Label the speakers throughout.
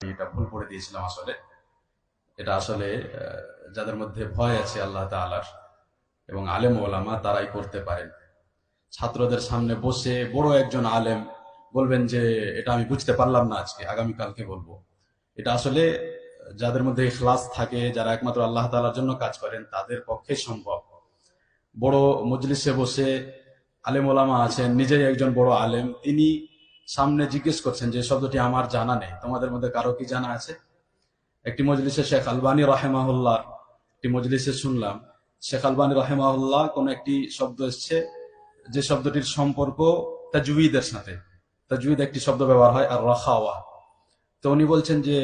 Speaker 1: এটা ভুল পড়ে দিয়েছিলাম। আসলে এটা আসলে যাদের মধ্যে ভয় আছে আল্লাহ তাআলার এবং আলেম ওলামা তারাই করতে পারেন। ছাত্রদের সামনে বসে বড় একজন আলেম বলবেন যে এটা আমি বুঝতে পারলাম না, আজকে আগামীকালকে বলবো। এটা আসলে যাদের মধ্যে ইখলাস থাকে, যারা একমাত্র আল্লাহ তাআলার জন্য কাজ করেন, তাদের পক্ষে সম্ভব। বড় মজলিসে বসে আলেম ওলামা আছেন, নিজেই একজন বড় আলেম, তিনি সামনে জিজ্ঞেস করছেন যে শব্দটি আমার জানা নেই, তোমাদের মধ্যে কারো কি জানা আছে? একটি মজলিসে শেখ আলবানী রাহেমাহুল্লাহ একটি মজলিসে শুনলাম, শেখ আলবানী রাহেমাহুল্লাহ কোন একটি শব্দ এসছে, যে শব্দটির সম্পর্ক তাজউইদের সাথে। তাজউইদ একটি শব্দ ব্যবহার হয় আর রাখাওয়া। তো উনি বলছেন যে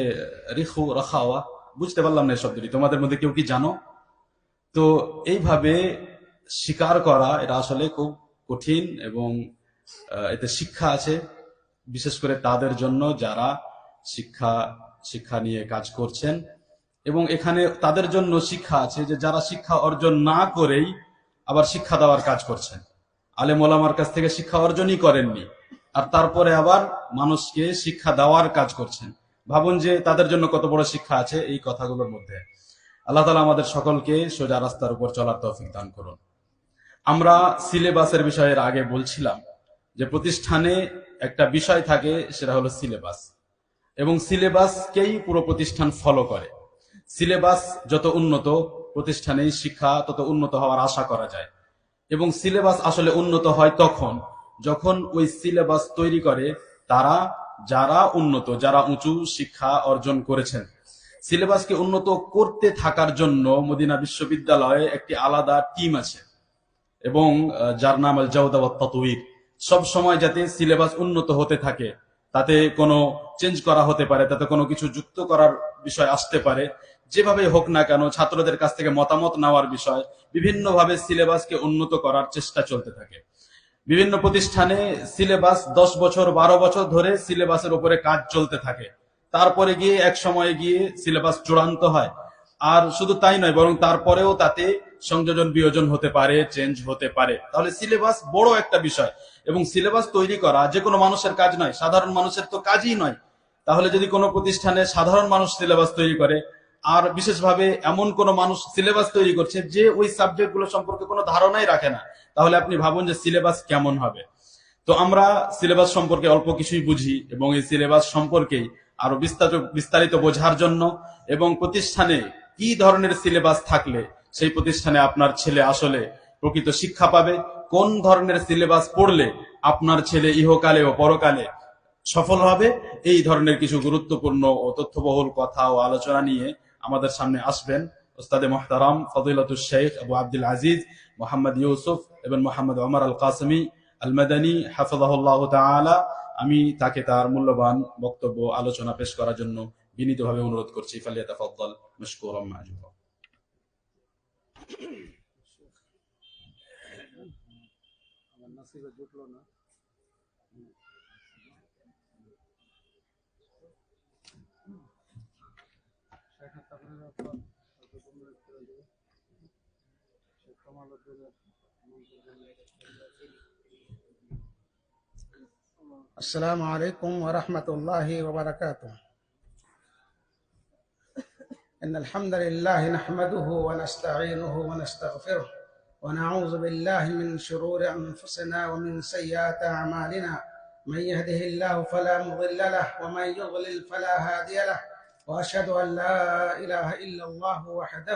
Speaker 1: রিখু রাখাওয়া, বুঝতে পারলাম না এই শব্দটি, তোমাদের মধ্যে কেউ কি জানো? তো এইভাবে স্বীকার করা এটা আসলে খুব কঠিন এবং এতে শিক্ষা আছে, বিশেষ করে তাদের জন্য যারা শিক্ষা শিক্ষা নিয়ে কাজ করছেন। এবং এখানে তাদের জন্য শিক্ষা আছে যে যারা শিক্ষা অর্জন না করেই আবার শিক্ষা দেওয়ার কাজ করছেন। আলেম ওলামার কাছ থেকে শিক্ষা অর্জনই করেননি, আর তারপরে আবার মানুষকে শিক্ষা দেওয়ার কাজ করছেন। ভাবুন যে তাদের জন্য কত বড় শিক্ষা আছে এই কথাগুলোর মধ্যে। আল্লাহ তাআলা আমাদের সকলকে সোজা রাস্তার উপর চলার তৌফিক দান করুন। আমরা সিলেবাসের বিষয়ের আগে বলছিলাম যে প্রতিষ্ঠানে একটা বিষয় থাকে, সেটা হলো সিলেবাস, এবং সিলেবাসকেই পুরো প্রতিষ্ঠান ফলো করে। সিলেবাস যত উন্নত, প্রতিষ্ঠানেই শিক্ষা তত উন্নত হওয়ার আশা করা যায়। এবং সিলেবাস আসলে উন্নত হয় তখন যখন ওই সিলেবাস তৈরি করে তারা, যারা উন্নত, যারা উঁচু শিক্ষা অর্জন করেছেন। সিলেবাসকে উন্নত করতে থাকার জন্য মদিনা বিশ্ববিদ্যালয়ে একটি আলাদা টিম আছে, এবং যার নাম আল জাওদা ওয়াত তাতওয়ীর। সব সময় যাতে সিলেবাস উন্নত হতে থাকে, তাতে কোনো চেঞ্জ করা হতে পারে, তাতে কোনো কিছু যুক্ত করার বিষয় আসতে পারে, যেভাবে হোক না কেন ছাত্রদের কাছ থেকে মতামত নেওয়ার বিষয়, বিভিন্নভাবে সিলেবাসকে উন্নত করার চেষ্টা চলতে থাকে। বিভিন্ন প্রতিষ্ঠানে সিলেবাস 10 বছর 12 বছর ধরে সিলেবাসের উপরে কাজ চলতে থাকে, তারপরে গিয়ে এক সময় গিয়ে সিলেবাস চূড়ান্ত হয়। আর শুধু তাই নয়, বরং তারপরেও তাতে সংযোজন বিয়োজন হতে পারে, চেঞ্জ হতে পারে। তাহলে সিলেবাস বড় একটা বিষয়, এবং সিলেবাস তৈরি করা যে কোনো মানুষের কাজ নয়, সাধারণ মানুষের তো কাজই নয়। তাহলে যদি কোনো প্রতিষ্ঠানে সাধারণ মানুষ সিলেবাস তৈরি করে, আর বিশেষভাবে এমন কোন মানুষ সিলেবাস তৈরি করছে যে ওই সাবজেক্ট গুলো সম্পর্কে কোনো ধারণাই রাখে না, তাহলে আপনি ভাবুন যে সিলেবাস কেমন হবে। তো আমরা সিলেবাস সম্পর্কে অল্প কিছুই বুঝি, এবং এই সিলেবাস সম্পর্কেই আরো বিস্তারিত বোঝার জন্য, এবং প্রতিষ্ঠানে কি ধরনের সিলেবাস থাকলে সেই প্রতিষ্ঠানে আপনার ছেলে আসলে প্রকৃত শিক্ষা পাবে, কোন ধরনের সিলেবাস পড়লে আপনার ছেলে ইহকালে ও পরকালে সফল হবে, এই ধরনের কিছু গুরুত্বপূর্ণ ও তথ্যবহুল কথা ও আলোচনা নিয়ে আমাদের সামনে আসবেন উস্তাদে মুহতারাম ফদিলাতুশ শেখ আবু আব্দুল আজিজ মোহাম্মদ ইউসুফ এবং মোহাম্মদ ওমর আল কাসেমি আল মাদানী হাফিজাহুল্লাহ তাআলা। আমি তাকে তার মূল্যবান বক্তব্য আলোচনা পেশ করার জন্য বিনীতভাবে অনুরোধ করছি। ফালিয়াতাফাদ্দাল মাশকুরাম মাজুরা।
Speaker 2: আমার নসিবে জুটলো না। السلام عليكم ورحمة الله وبركاته. إن الحمد لله نحمده ونستعينه ونستغفره ونعوذ بالله من شرور أنفسنا ومن سيئات أعمالنا. من يهده الله فلا مضل له ومن يضلل فلا هادي له، وأشهد أن لا إله إلا الله وحده